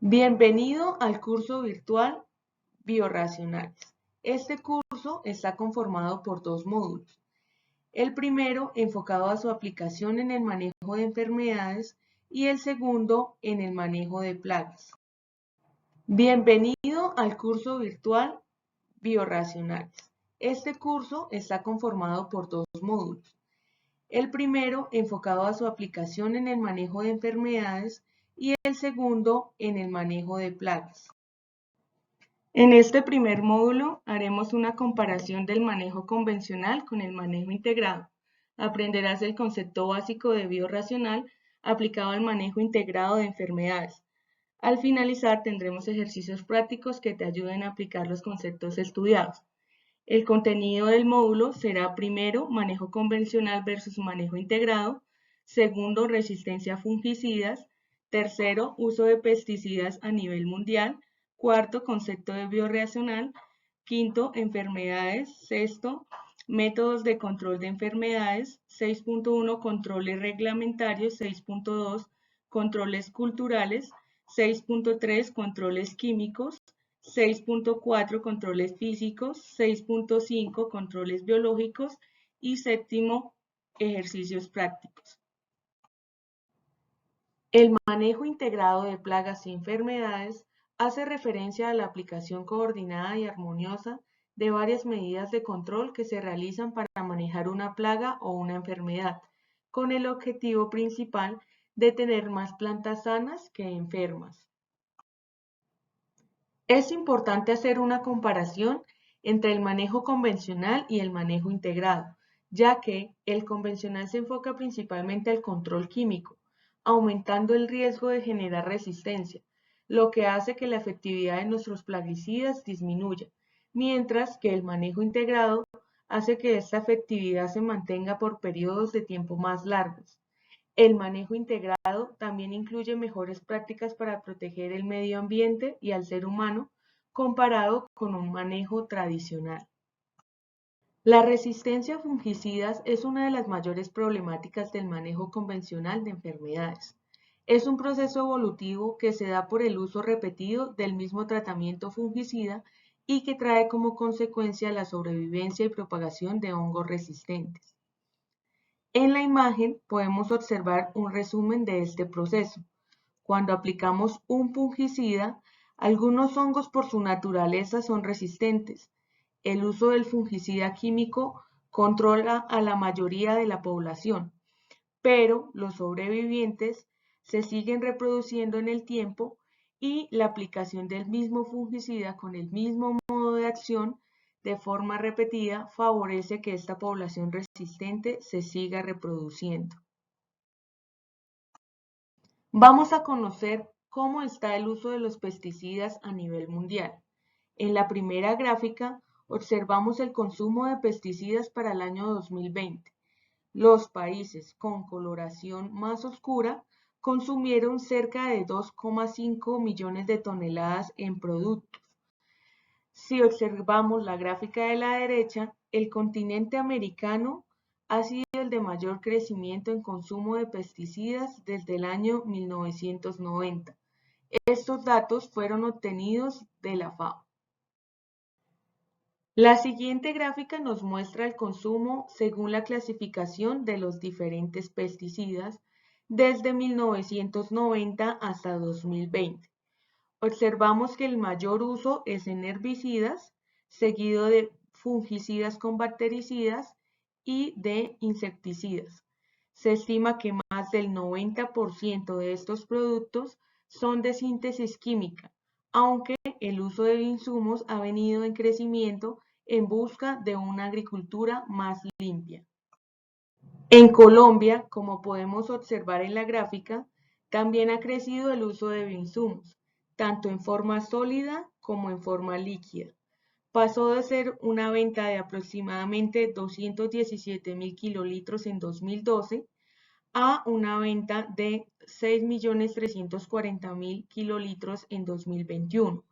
Bienvenido al curso virtual Biorracionales. Este curso está conformado por dos módulos. El primero enfocado a su aplicación en el manejo de enfermedades y el segundo en el manejo de plagas. Bienvenido al curso virtual Biorracionales. Este curso está conformado por dos módulos. El primero enfocado a su aplicación en el manejo de enfermedades y el segundo en el manejo de plagas. En este primer módulo haremos una comparación del manejo convencional con el manejo integrado. Aprenderás el concepto básico de biorracional aplicado al manejo integrado de enfermedades. Al finalizar tendremos ejercicios prácticos que te ayuden a aplicar los conceptos estudiados. El contenido del módulo será primero, manejo convencional versus manejo integrado, segundo, resistencia a fungicidas, tercero, uso de pesticidas a nivel mundial, cuarto, concepto de biorracional, quinto, enfermedades, sexto, métodos de control de enfermedades, 6.1, controles reglamentarios, 6.2, controles culturales, 6.3, controles químicos, 6.4 controles físicos, 6.5 controles biológicos y séptimo ejercicios prácticos. El manejo integrado de plagas y enfermedades hace referencia a la aplicación coordinada y armoniosa de varias medidas de control que se realizan para manejar una plaga o una enfermedad, con el objetivo principal de tener más plantas sanas que enfermas. Es importante hacer una comparación entre el manejo convencional y el manejo integrado, ya que el convencional se enfoca principalmente al control químico, aumentando el riesgo de generar resistencia, lo que hace que la efectividad de nuestros plaguicidas disminuya, mientras que el manejo integrado hace que esta efectividad se mantenga por periodos de tiempo más largos. El manejo integrado también incluye mejores prácticas para proteger el medio ambiente y al ser humano comparado con un manejo tradicional. La resistencia a fungicidas es una de las mayores problemáticas del manejo convencional de enfermedades. Es un proceso evolutivo que se da por el uso repetido del mismo tratamiento fungicida y que trae como consecuencia la sobrevivencia y propagación de hongos resistentes. En la imagen podemos observar un resumen de este proceso. Cuando aplicamos un fungicida, algunos hongos por su naturaleza son resistentes. El uso del fungicida químico controla a la mayoría de la población, pero los sobrevivientes se siguen reproduciendo en el tiempo y la aplicación del mismo fungicida con el mismo modo de acción de forma repetida favorece que esta población resistente se siga reproduciendo. Vamos a conocer cómo está el uso de los pesticidas a nivel mundial. En la primera gráfica observamos el consumo de pesticidas para el año 2020. Los países con coloración más oscura consumieron cerca de 2,5 millones de toneladas en productos. Si observamos la gráfica de la derecha, el continente americano ha sido el de mayor crecimiento en consumo de pesticidas desde el año 1990. Estos datos fueron obtenidos de la FAO. La siguiente gráfica nos muestra el consumo según la clasificación de los diferentes pesticidas desde 1990 hasta 2020. Observamos que el mayor uso es en herbicidas, seguido de fungicidas con bactericidas y de insecticidas. Se estima que más del 90% de estos productos son de síntesis química, aunque el uso de insumos ha venido en crecimiento en busca de una agricultura más limpia. En Colombia, como podemos observar en la gráfica, también ha crecido el uso de bioinsumos, tanto en forma sólida como en forma líquida. Pasó de ser una venta de aproximadamente 217.000 kilolitros en 2012 a una venta de 6.340.000 kilolitros en 2021,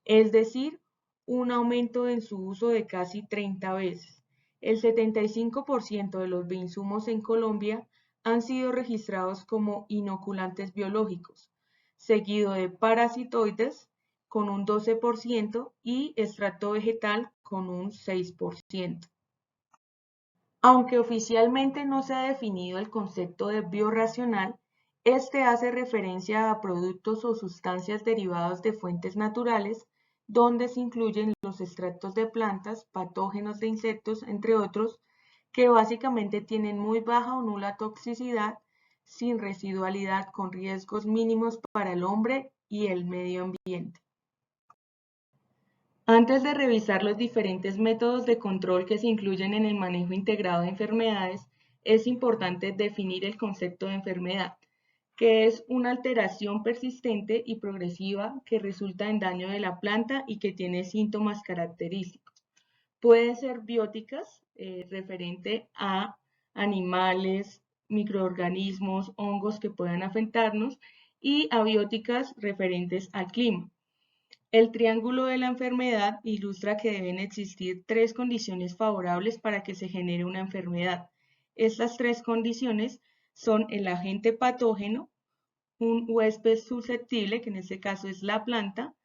es decir, un aumento en su uso de casi 30 veces. El 75% de los bioinsumos en Colombia han sido registrados como inoculantes biológicos. seguido de parasitoides con un 12% y extracto vegetal con un 6%. Aunque oficialmente no se ha definido el concepto de biorracional, este hace referencia a productos o sustancias derivados de fuentes naturales, donde se incluyen los extractos de plantas, patógenos de insectos, entre otros, que básicamente tienen muy baja o nula toxicidad, sin residualidad, con riesgos mínimos para el hombre y el medio ambiente. Antes de revisar los diferentes métodos de control que se incluyen en el manejo integrado de enfermedades, es importante definir el concepto de enfermedad, que es una alteración persistente y progresiva que resulta en daño de la planta y que tiene síntomas característicos. Pueden ser bióticas, referente a animales, microorganismos, hongos que puedan afectarnos, y abióticas referentes al clima. El triángulo de la enfermedad ilustra que deben existir 3 condiciones favorables para que se genere una enfermedad. Estas 3 condiciones son el agente patógeno, un huésped susceptible, que en este caso es la planta,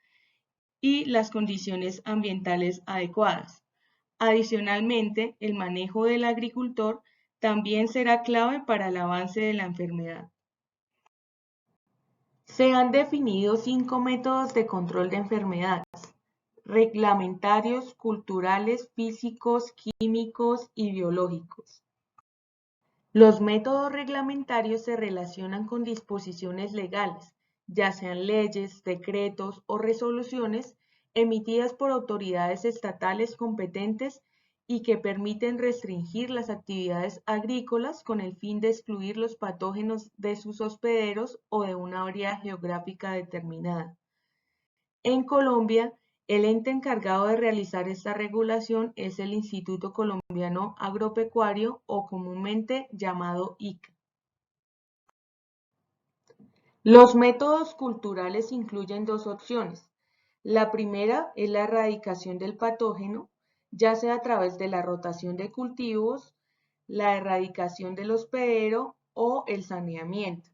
y las condiciones ambientales adecuadas. Adicionalmente, el manejo del agricultor también será clave para el avance de la enfermedad. Se han definido 5 métodos de control de enfermedades: reglamentarios, culturales, físicos, químicos y biológicos. Los métodos reglamentarios se relacionan con disposiciones legales, ya sean leyes, decretos o resoluciones emitidas por autoridades estatales competentes y que permiten restringir las actividades agrícolas con el fin de excluir los patógenos de sus hospederos o de una área geográfica determinada. En Colombia, el ente encargado de realizar esta regulación es el Instituto Colombiano Agropecuario, o comúnmente llamado ICA. Los métodos culturales incluyen 2 opciones. La primera es la erradicación del patógeno, ya sea a través de la rotación de cultivos, la erradicación del hospedero o el saneamiento.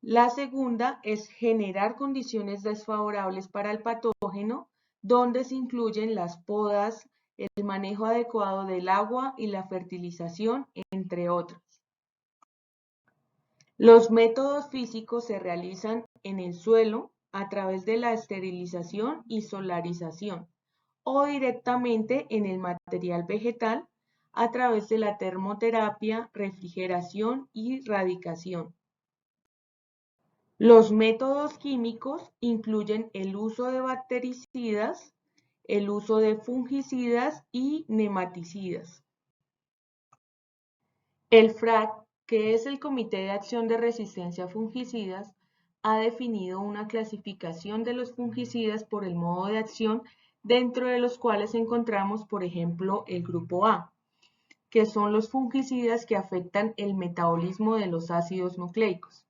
La segunda es generar condiciones desfavorables para el patógeno, donde se incluyen las podas, el manejo adecuado del agua y la fertilización, entre otros. Los métodos físicos se realizan en el suelo a través de la esterilización y solarización, o directamente en el material vegetal a través de la termoterapia, refrigeración y radicación. Los métodos químicos incluyen el uso de bactericidas, el uso de fungicidas y nematicidas. El FRAC, que es el Comité de Acción de Resistencia a Fungicidas, ha definido una clasificación de los fungicidas por el modo de acción, dentro de los cuales encontramos, por ejemplo, el grupo A, que son los fungicidas que afectan el metabolismo de los ácidos nucleicos.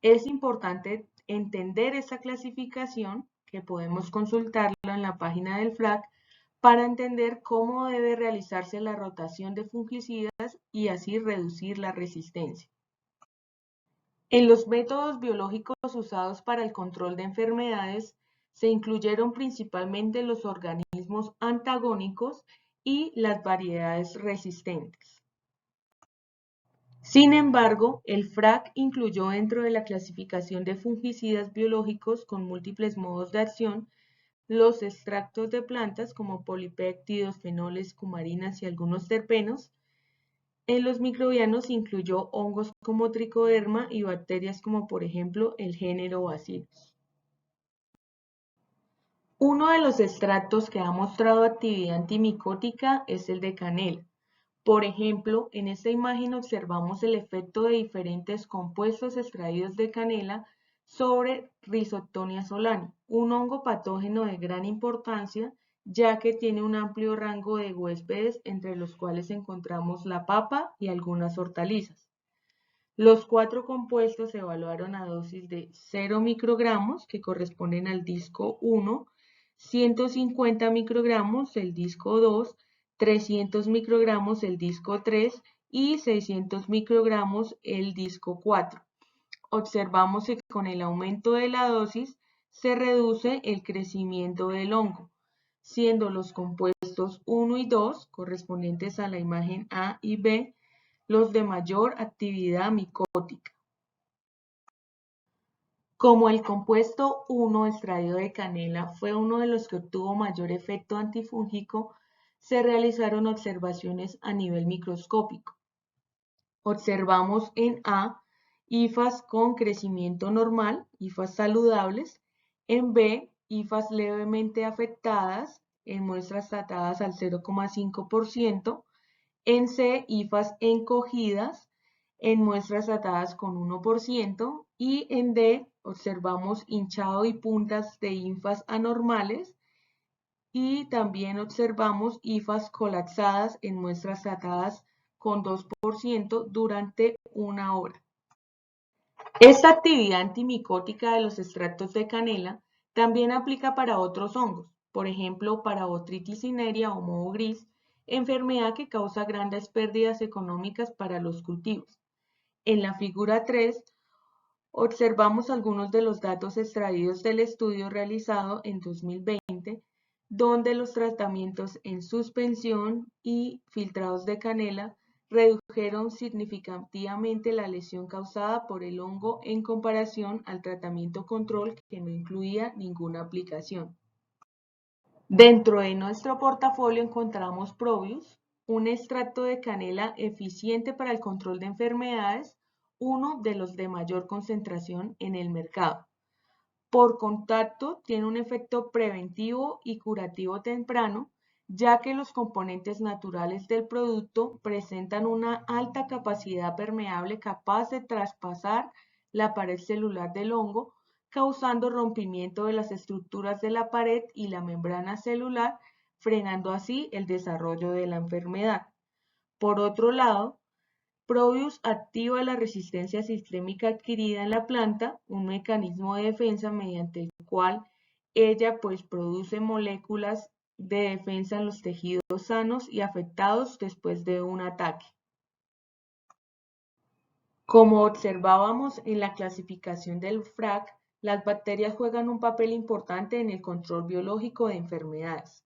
Es importante entender esta clasificación, que podemos consultarla en la página del FRAC, para entender cómo debe realizarse la rotación de fungicidas y así reducir la resistencia. En los métodos biológicos usados para el control de enfermedades se incluyeron principalmente los organismos antagónicos y las variedades resistentes. Sin embargo, el FRAC incluyó dentro de la clasificación de fungicidas biológicos con múltiples modos de acción los extractos de plantas como polipéptidos, fenoles, cumarinas y algunos terpenos. En los microbianos incluyó hongos como tricoderma y bacterias como por ejemplo el género Bacillus. Uno de los extractos que ha mostrado actividad antimicótica es el de canela. Por ejemplo, en esta imagen observamos el efecto de diferentes compuestos extraídos de canela sobre Rhizoctonia solani, un hongo patógeno de gran importancia, ya que tiene un amplio rango de huéspedes, entre los cuales encontramos la papa y algunas hortalizas. Los 4 compuestos se evaluaron a dosis de 0 microgramos, que corresponden al disco 1, 150 microgramos el disco 2, 300 microgramos el disco 3 y 600 microgramos el disco 4. observamos que con el aumento de la dosis se reduce el crecimiento del hongo, siendo los compuestos 1 y 2, correspondientes a la imagen A y B, los de mayor actividad micótica. Como el compuesto 1 extraído de canela fue uno de los que obtuvo mayor efecto antifúngico, se realizaron observaciones a nivel microscópico. Observamos en A hifas con crecimiento normal, hifas saludables, en B hifas levemente afectadas, en muestras tratadas al 0,5%, en C hifas encogidas, en muestras tratadas con 1%, y en D observamos hinchado y puntas de hifas anormales, y también observamos hifas colapsadas en muestras tratadas con 2% durante 1 hora. Esta actividad antimicótica de los extractos de canela también aplica para otros hongos, por ejemplo para Botrytis cinerea o moho gris, enfermedad que causa grandes pérdidas económicas para los cultivos. En la figura 3 observamos algunos de los datos extraídos del estudio realizado en 2020, donde los tratamientos en suspensión y filtrados de canela redujeron significativamente la lesión causada por el hongo en comparación al tratamiento control que no incluía ninguna aplicación. Dentro de nuestro portafolio encontramos Probius, un extracto de canela eficiente para el control de enfermedades, uno de los de mayor concentración en el mercado. Por contacto, tiene un efecto preventivo y curativo temprano, ya que los componentes naturales del producto presentan una alta capacidad permeable capaz de traspasar la pared celular del hongo, causando rompimiento de las estructuras de la pared y la membrana celular, frenando así el desarrollo de la enfermedad. Por otro lado, Probius activa la resistencia sistémica adquirida en la planta, un mecanismo de defensa mediante el cual ella produce moléculas de defensa en los tejidos sanos y afectados después de un ataque. Como observábamos en la clasificación del FRAC, las bacterias juegan un papel importante en el control biológico de enfermedades.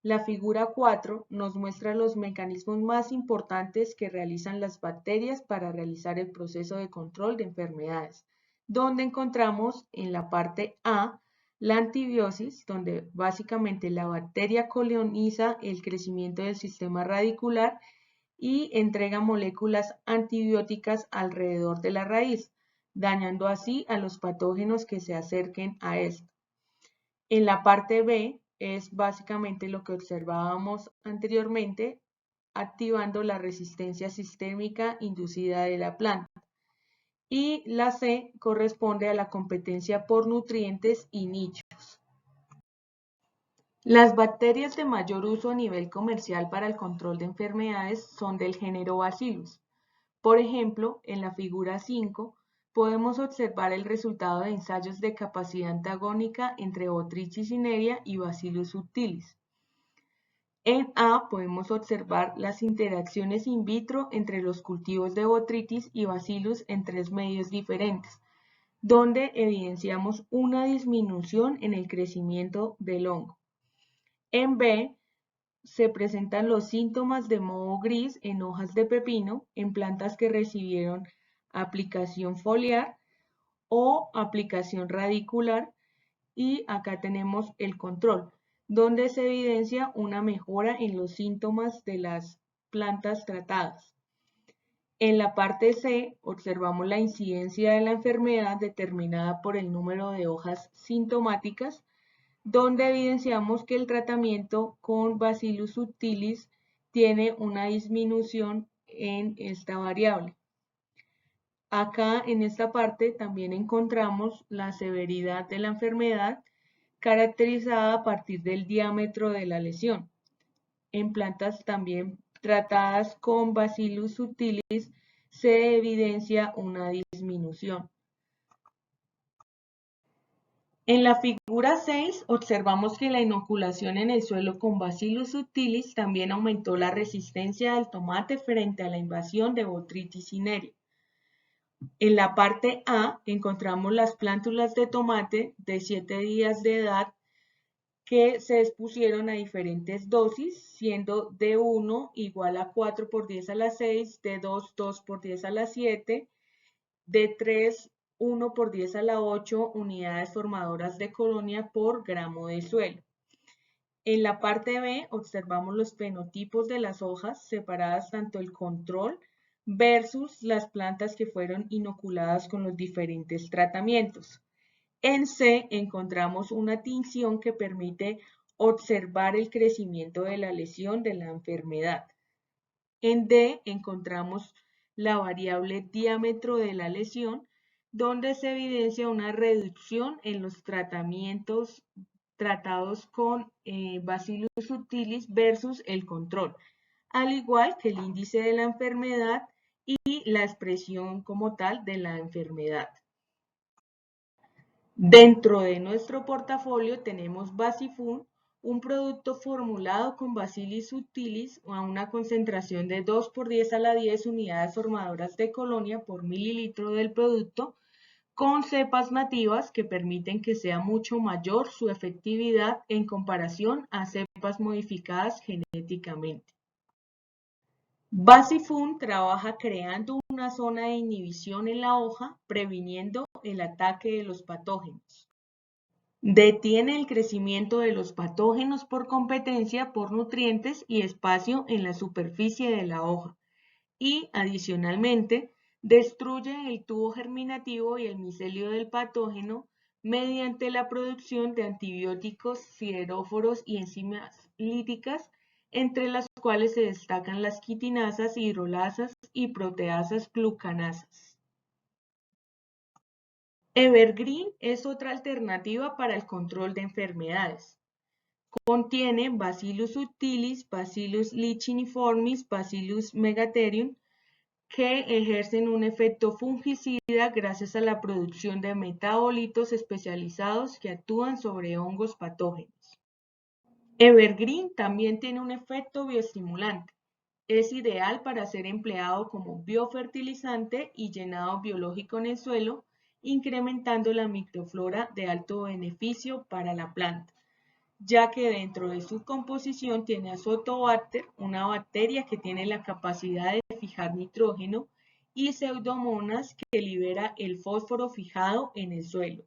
La figura 4 nos muestra los mecanismos más importantes que realizan las bacterias para realizar el proceso de control de enfermedades, donde encontramos en la parte A la antibiosis, donde básicamente la bacteria coloniza el crecimiento del sistema radicular y entrega moléculas antibióticas alrededor de la raíz, dañando así a los patógenos que se acerquen a esto. En la parte B es básicamente lo que observábamos anteriormente, activando la resistencia sistémica inducida de la planta. Y la C corresponde a la competencia por nutrientes y nichos. Las bacterias de mayor uso a nivel comercial para el control de enfermedades son del género Bacillus. Por ejemplo, en la figura 5, podemos observar el resultado de ensayos de capacidad antagónica entre Botrytis cinerea y Bacillus subtilis. En A podemos observar las interacciones in vitro entre los cultivos de Botrytis y Bacillus en 3 medios diferentes, donde evidenciamos una disminución en el crecimiento del hongo. En B se presentan los síntomas de moho gris en hojas de pepino en plantas que recibieron aplicación foliar o aplicación radicular, y acá tenemos el control, donde se evidencia una mejora en los síntomas de las plantas tratadas. En la parte C observamos la incidencia de la enfermedad determinada por el número de hojas sintomáticas, donde evidenciamos que el tratamiento con Bacillus subtilis tiene una disminución en esta variable. Acá en esta parte también encontramos la severidad de la enfermedad caracterizada a partir del diámetro de la lesión. En plantas también tratadas con Bacillus subtilis se evidencia una disminución. En la figura 6 observamos que la inoculación en el suelo con Bacillus subtilis también aumentó la resistencia del tomate frente a la invasión de Botrytis cinerea. En la parte A encontramos las plántulas de tomate de 7 días de edad que se expusieron a diferentes dosis, siendo D1 igual a 4 por 10 a la 6, D2 2 por 10 a la 7, D3 1 por 10 a la 8 unidades formadoras de colonia por gramo de suelo. En la parte B observamos los fenotipos de las hojas separadas tanto el control versus las plantas que fueron inoculadas con los diferentes tratamientos. En C encontramos una tinción que permite observar el crecimiento de la lesión de la enfermedad. En D encontramos la variable diámetro de la lesión, donde se evidencia una reducción en los tratamientos tratados con Bacillus subtilis versus el control, al igual que el índice de la enfermedad y la expresión como tal de la enfermedad. Dentro de nuestro portafolio tenemos Basifun, un producto formulado con Bacillus subtilis a una concentración de 2 por 10 a la 10 unidades formadoras de colonia por mililitro del producto, con cepas nativas que permiten que sea mucho mayor su efectividad en comparación a cepas modificadas genéticamente. Basifun trabaja creando una zona de inhibición en la hoja, previniendo el ataque de los patógenos. Detiene el crecimiento de los patógenos por competencia por nutrientes y espacio en la superficie de la hoja y, adicionalmente, destruye el tubo germinativo y el micelio del patógeno mediante la producción de antibióticos, sideróforos y enzimas líticas, entre las cuales se destacan las quitinasas, hidrolasas y proteasas glucanasas. Evergreen es otra alternativa para el control de enfermedades. Contiene Bacillus subtilis, Bacillus licheniformis, Bacillus megatherium, que ejercen un efecto fungicida gracias a la producción de metabolitos especializados que actúan sobre hongos patógenos. Evergreen también tiene un efecto bioestimulante. Es ideal para ser empleado como biofertilizante y llenado biológico en el suelo, incrementando la microflora de alto beneficio para la planta, ya que dentro de su composición tiene Azotobacter, una bacteria que tiene la capacidad de fijar nitrógeno, y Pseudomonas, que libera el fósforo fijado en el suelo.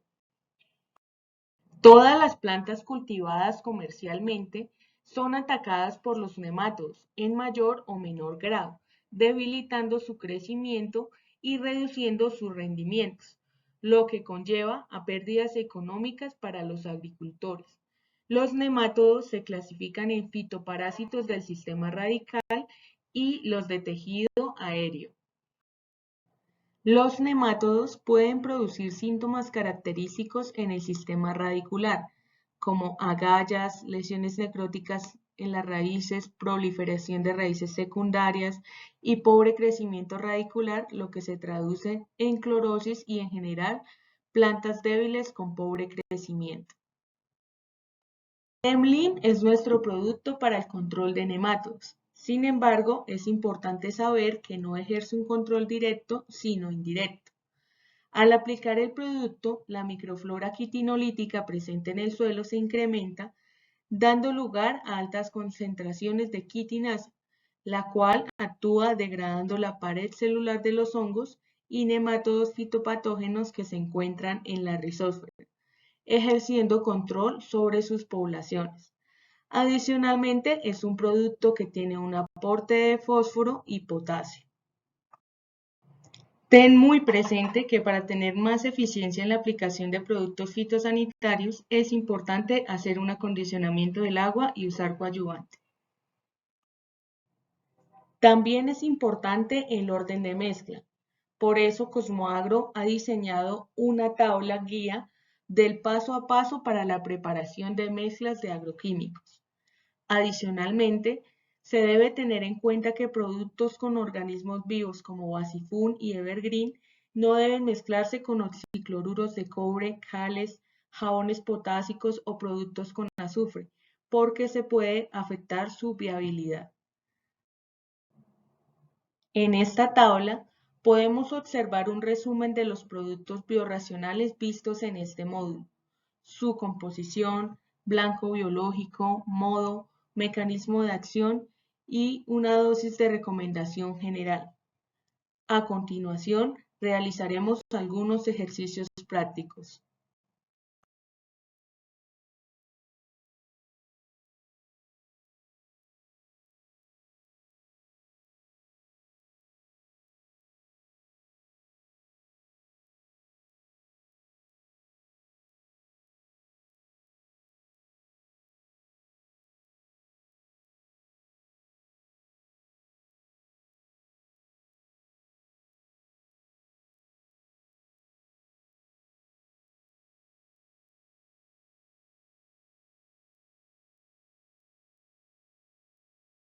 Todas las plantas cultivadas comercialmente son atacadas por los nemátodos en mayor o menor grado, debilitando su crecimiento y reduciendo sus rendimientos, lo que conlleva a pérdidas económicas para los agricultores. Los nemátodos se clasifican en fitoparásitos del sistema radical y los de tejido aéreo. Los nemátodos pueden producir síntomas característicos en el sistema radicular, como agallas, lesiones necróticas en las raíces, proliferación de raíces secundarias y pobre crecimiento radicular, lo que se traduce en clorosis y en general plantas débiles con pobre crecimiento. Emlyn es nuestro producto para el control de nemátodos. Sin embargo, es importante saber que no ejerce un control directo, sino indirecto. Al aplicar el producto, la microflora quitinolítica presente en el suelo se incrementa, dando lugar a altas concentraciones de quitinasa, la cual actúa degradando la pared celular de los hongos y nemátodos fitopatógenos que se encuentran en la rizósfera, ejerciendo control sobre sus poblaciones. Adicionalmente, es un producto que tiene un aporte de fósforo y potasio. Ten muy presente que para tener más eficiencia en la aplicación de productos fitosanitarios es importante hacer un acondicionamiento del agua y usar coadyuvante. También es importante el orden de mezcla. Por eso Cosmoagro ha diseñado una tabla guía del paso a paso para la preparación de mezclas de agroquímicos. Adicionalmente, se debe tener en cuenta que productos con organismos vivos como Basifun y Evergreen no deben mezclarse con oxicloruros de cobre, cales, jabones potásicos o productos con azufre, porque se puede afectar su viabilidad. En esta tabla Podemos observar un resumen de los productos biorracionales vistos en este módulo: su composición, blanco biológico, modo, mecanismo de acción y una dosis de recomendación general. A continuación, realizaremos algunos ejercicios prácticos.